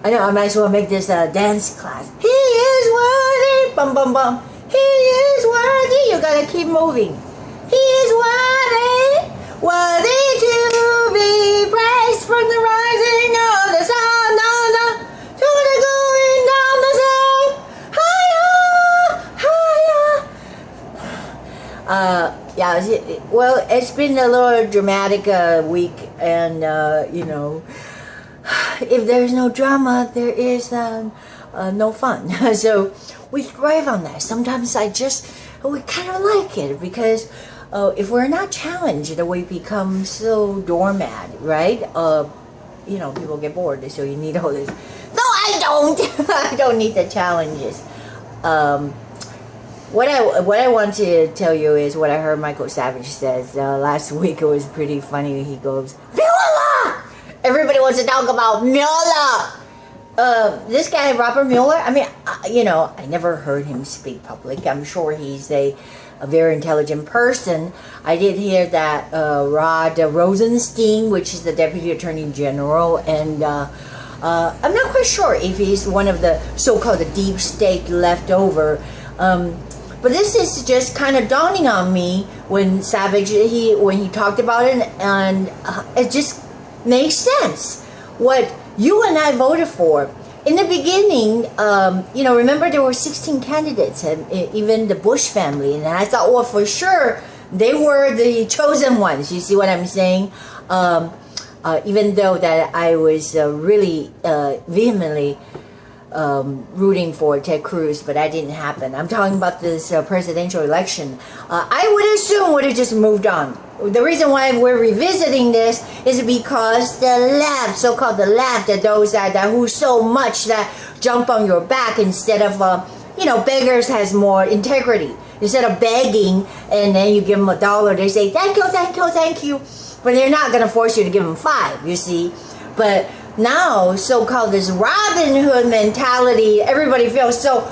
I know, I might as well make this a dance class. He is worthy, bum bum bum. He is worthy. You gotta keep moving. He is worthy, worthy to be praised from the rising of the sun, to the going down the same. Higher, higher. Yeah. Well, it's been a little dramatic week, and you know, if there's no drama, there is no fun. So we thrive on that. Sometimes we kind of like it because if we're not challenged, we become so doormat, right? You know, people get bored, so you need all this. No, I don't. I don't need the challenges. What I want to tell you is what I heard Michael Savage says last week. It was pretty funny. He goes, Mueller! Everybody wants to talk about Mueller. This guy, Robert Mueller, I mean, you know, I never heard him speak public. I'm sure he's a very intelligent person. I did hear that Rod Rosenstein, which is the Deputy Attorney General, and I'm not quite sure if he's one of the so-called deep state leftover. But this is just kind of dawning on me when Savage, when he talked about it, and it just makes sense. What you and I voted for. In the beginning, you know, remember there were 16 candidates, and even the Bush family, and I thought, well, for sure, they were the chosen ones. You see what I'm saying? Even though that I was really vehemently rooting for Ted Cruz, but that didn't happen. I'm talking about this presidential election. I would assume would have just moved on. The reason why we're revisiting this is because the left, so-called the left, that those that who so much that jump on your back instead of, you know, beggars has more integrity. Instead of begging and then you give them $1, they say, thank you, thank you, thank you. But they're not going to force you to give them $5, you see. But now, so-called this Robin Hood mentality, everybody feels so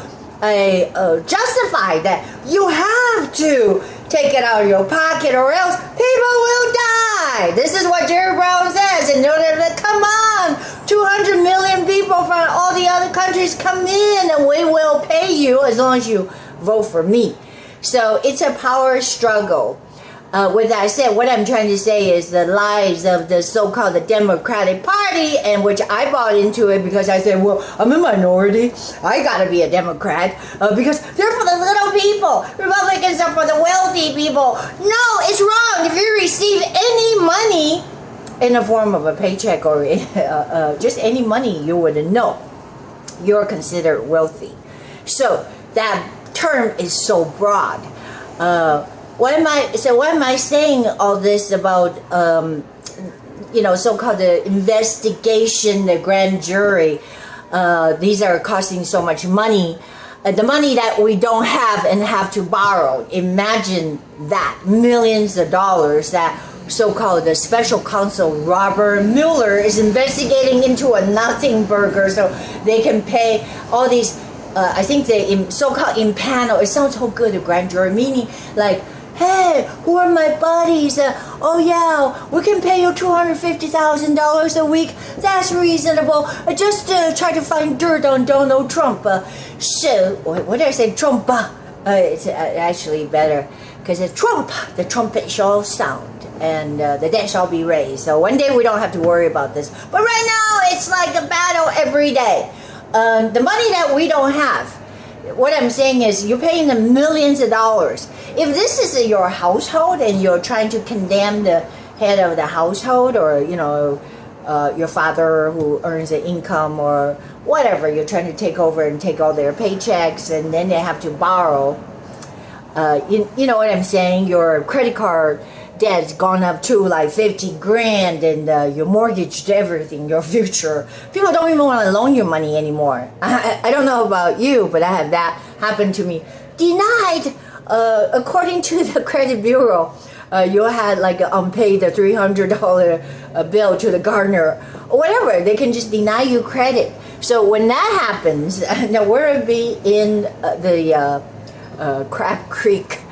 justified that you have to take it out of your pocket or else people will die. This is what Jerry Brown says. In order to come on, 200 million people from all the other countries come in and we will pay you as long as you vote for me. So it's a power struggle. With that said, what I'm trying to say is the lies of the so-called the Democratic Party, and which I bought into it because I said, well, I'm a minority. I gotta be a Democrat because they're for the little people. Republicans are for the wealthy people. No, it's wrong. If you receive any money in the form of a paycheck or just any money, you would know you're considered wealthy. So that term is so broad. Why am I saying all this about, you know, so-called the investigation, the grand jury? These are costing so much money. The money that we don't have and have to borrow. Imagine that. Millions of dollars that so-called the special counsel Robert Mueller is investigating into a nothing burger so they can pay all these, I think the so-called impanel. It sounds so good, a grand jury, meaning like, hey, who are my buddies? Oh yeah, we can pay you $250,000 a week. That's reasonable. Just try to find dirt on Donald Trump. So, what did I say? Trump. It's actually better because it's Trump. The trumpet shall sound and the dead shall be raised. So one day we don't have to worry about this. But right now it's like a battle every day. The money that we don't have. What I'm saying is you're paying them millions of dollars. If this is your household and you're trying to condemn the head of the household or, you know, your father who earns an income or whatever, you're trying to take over and take all their paychecks and then they have to borrow. You know what I'm saying? Your credit card debt's gone up to like 50 grand and you mortgaged everything, your future. People don't even want to loan you money anymore. I don't know about you, but I have that happen to me. Denied, according to the credit bureau, you had like unpaid the $300 bill to the gardener or whatever. They can just deny you credit. So when that happens, now we're be in the Crab Creek.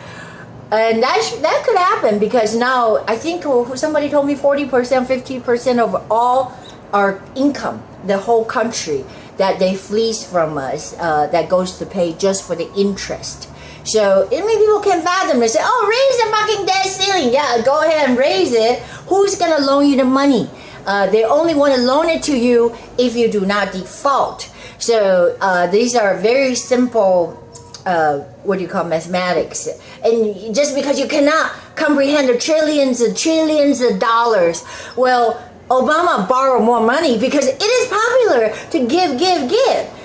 And that could happen because now I think somebody told me 40%, 50% of all our income, the whole country that they fleece from us, that goes to pay just for the interest. So, I mean, people can fathom it. Say, oh, raise the fucking debt ceiling. Yeah, go ahead and raise it. Who's going to loan you the money? They only want to loan it to you if you do not default. So, these are very simple, mathematics. And just because you cannot comprehend the trillions and trillions of dollars, well, Obama borrowed more money because it is popular to give.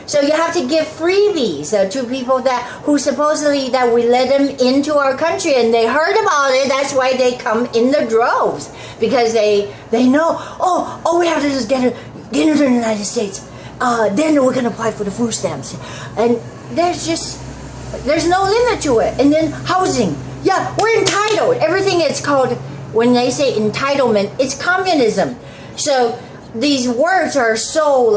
So you have to give freebies to people who supposedly that we let them into our country, and they heard about it. That's why they come in the droves, because they know, all we have to do is get into the United States. Then we can apply for the food stamps, and there's no limit to it. And then housing, yeah, we're entitled. Everything is called, when they say entitlement, it's communism. So these words are so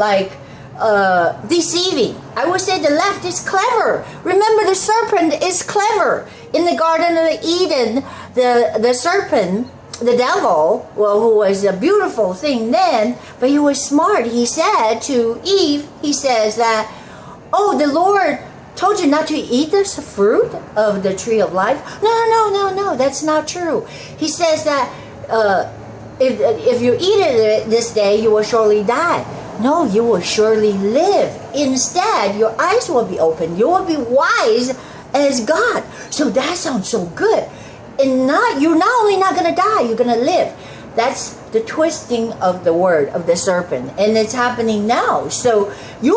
deceiving. I would say the left is clever. Remember, the serpent is clever. In the Garden of Eden, the serpent, the devil, who was a beautiful thing then, but he was smart. He said to Eve, he says that, the Lord told you not to eat this fruit of the tree of life. No, that's not true. He says that if you eat it this day, you will surely die. No, you will surely live. Instead, your eyes will be open. You will be wise as God. So that sounds so good. And you're not only not going to die, you're going to live. That's the twisting of the word of the serpent, and it's happening now. So we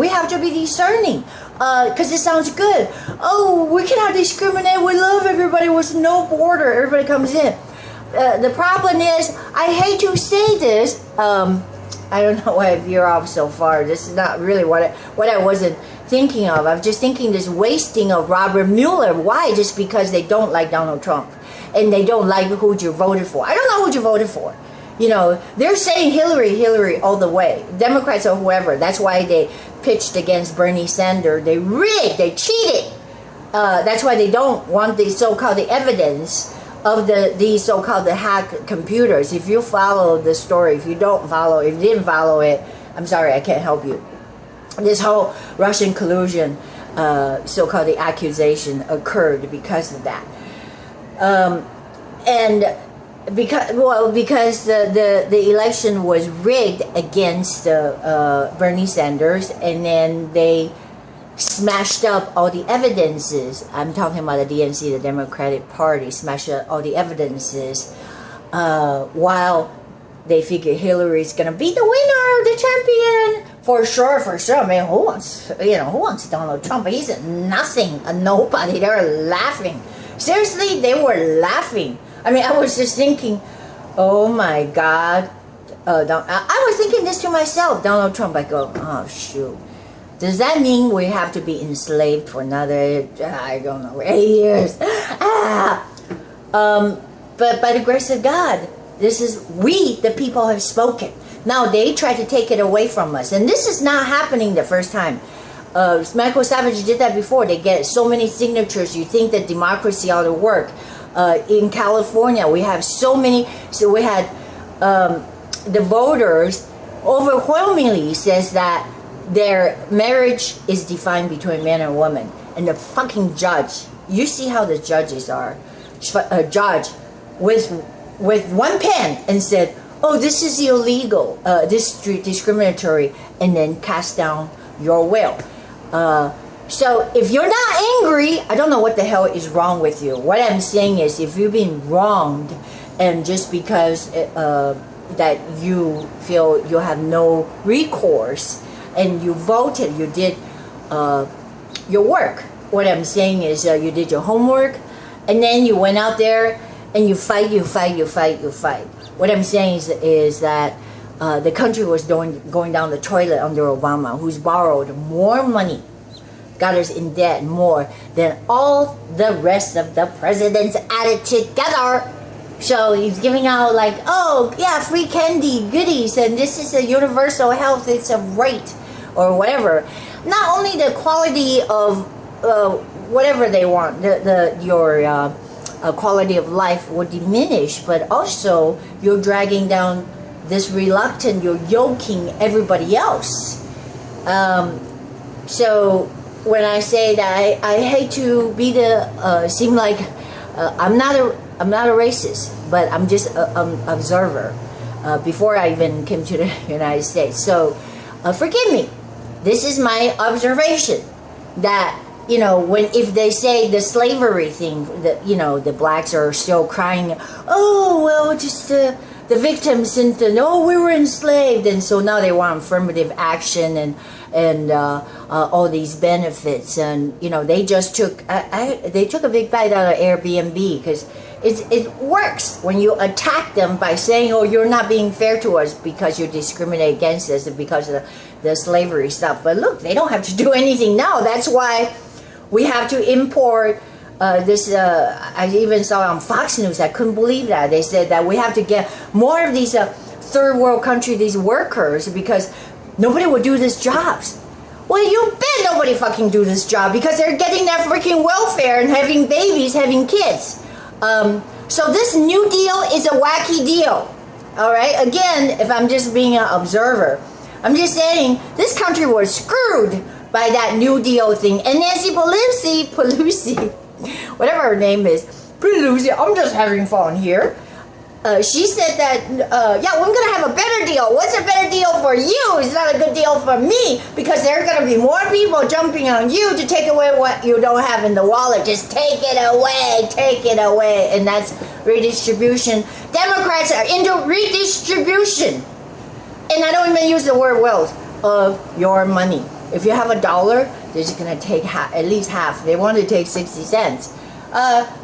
have to be discerning, because it sounds good. Oh, we cannot discriminate. We love everybody with no border. Everybody comes in. The problem is, I hate to say this. I don't know why I veer off so far. This is not really what I wasn't thinking of. I'm just thinking this wasting of Robert Mueller. Why? Just because they don't like Donald Trump. And they don't like who you voted for. I don't know who you voted for. They're saying Hillary all the way. Democrats or whoever. That's why they pitched against Bernie Sanders. They rigged. They cheated. That's why they don't want the so-called evidence of the so-called hack computers. If you follow the story, if you didn't follow it, I'm sorry, I can't help you. This whole Russian collusion, so-called accusation, occurred because of that. And because the election was rigged against Bernie Sanders, and then they smashed up all the evidences. I'm talking about the DNC, the Democratic Party, smashed up all the evidences while they figure Hillary's gonna be the winner, the champion. For sure. I mean, who wants Donald Trump? He's nothing, a nobody. They're laughing. Seriously, they were laughing. I mean, I was just thinking, oh my God. I was thinking this to myself, Donald Trump. I go, oh shoot. Does that mean we have to be enslaved for another, I don't know, 8 years? But by the grace of God, we, the people, have spoken. Now they try to take it away from us. And this is not happening the first time. Michael Savage did that before. They get so many signatures. You think that democracy ought to work. In California, we have so many. So we had the voters overwhelmingly says that their marriage is defined between man and woman. And the fucking judge, you see how the judges are. A judge with one pen and said, oh, this is illegal, this is discriminatory, and then cast down your will. So if you're not angry, I don't know what the hell is wrong with you. What I'm saying is, if you've been wronged, and just because that you feel you have no recourse, and you voted, you did your work. What I'm saying is, you did your homework, and then you went out there and you fight. What I'm saying is that the country was going down the toilet under Obama, who's borrowed more money, got us in debt more than all the rest of the presidents added together. So he's giving out like, oh yeah, free candy, goodies, and this is a universal health, it's a right, or whatever. Not only the quality of whatever they want, your quality of life will diminish, but also you're dragging down this reluctant, you're yoking everybody else. So when I say that I hate to be the seem like I'm not a racist, but I'm just an observer before I even came to the United States. So forgive me. This is my observation that, you know, if they say the slavery thing, that, you know, the blacks are still crying, oh, well, just the victims, and oh, we were enslaved, and so now they want affirmative action and all these benefits, and you know, they just took they took a big bite out of Airbnb, because it works when you attack them by saying, oh, you're not being fair to us because you discriminate against us and because of the slavery stuff. But look, they don't have to do anything now. That's why we have to import this. I even saw on Fox News, I couldn't believe that. They said that we have to get more of these third world country, these workers, because nobody would do these jobs. Well, you bet nobody fucking do this job, because they're getting that freaking welfare and having babies, having kids. So this New Deal is a wacky deal. All right. Again, if I'm just being an observer, I'm just saying this country was screwed by that New Deal thing. And Nancy Pelosi, whatever her name is, Pelosi, I'm just having fun here. She said that, yeah, we're going to have a better deal. What's a better deal for you? It's not a good deal for me, because there are going to be more people jumping on you to take away what you don't have in the wallet. Just take it away. And that's redistribution. Democrats are into redistribution. And I don't even use the word wealth, of your money. If you have $1, they're just going to take at least half. They want to take 60 cents.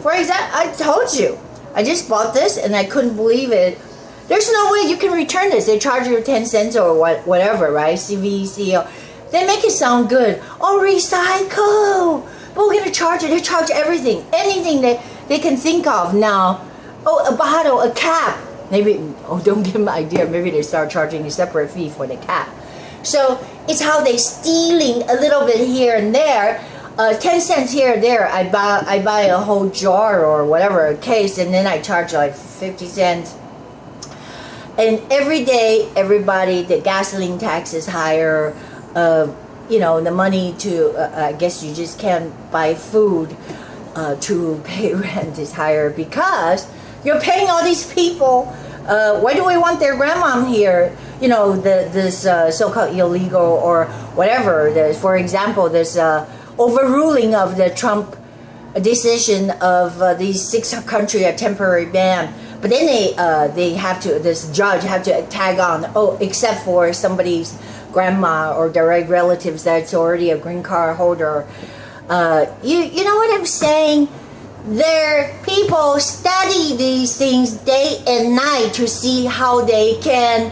For example, I told you, I just bought this and I couldn't believe it. There's no way you can return this. They charge you 10 cents or whatever, right? CVCO. They make it sound good. Oh, recycle. But we're going to charge it. They charge everything. Anything that they can think of now. Oh, a bottle, a cap. Maybe, oh, don't give them an idea. Maybe they start charging a separate fee for the cap. So it's how they stealing a little bit here and there. 10 cents here or there, I buy a whole jar or whatever, a case, and then I charge like 50 cents. And every day, everybody, the gasoline tax is higher. You know, the money to, I guess you just can't buy food to pay rent is higher, because you're paying all these people. Why do we want their grandmom here? You know, this so-called illegal or whatever. For example, there's overruling of the Trump decision of these 6 country a temporary ban, but then they have to, this judge have to tag on, oh, except for somebody's grandma or direct relatives that's already a green card holder. You know what I'm saying? Their people study these things day and night to see how they can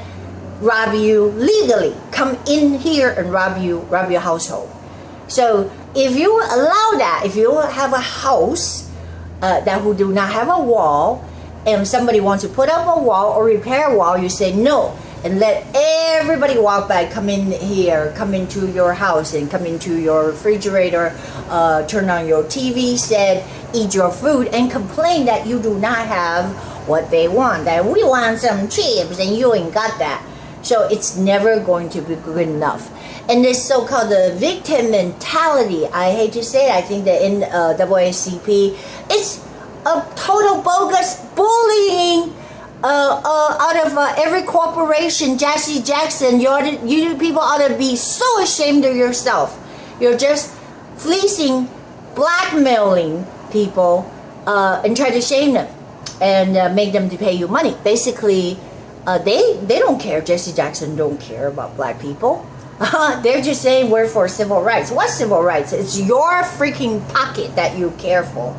rob you legally, come in here and rob your household. So if you allow that, if you have a house that who do not have a wall, and somebody wants to put up a wall or repair a wall, you say no, and let everybody walk by, come in here, come into your house, and come into your refrigerator, turn on your TV set, eat your food, and complain that you do not have what they want, that we want some chips and you ain't got that. So it's never going to be good enough. And this so-called the victim mentality, I hate to say it, I think that in NAACP, it's a total bogus bullying out of every corporation. Jesse Jackson, you people ought to be so ashamed of yourself. You're just fleecing, blackmailing people and try to shame them and make them to pay you money. Basically, they don't care. Jesse Jackson don't care about black people. They're just saying we're for civil rights. What civil rights? It's your freaking pocket that you care for.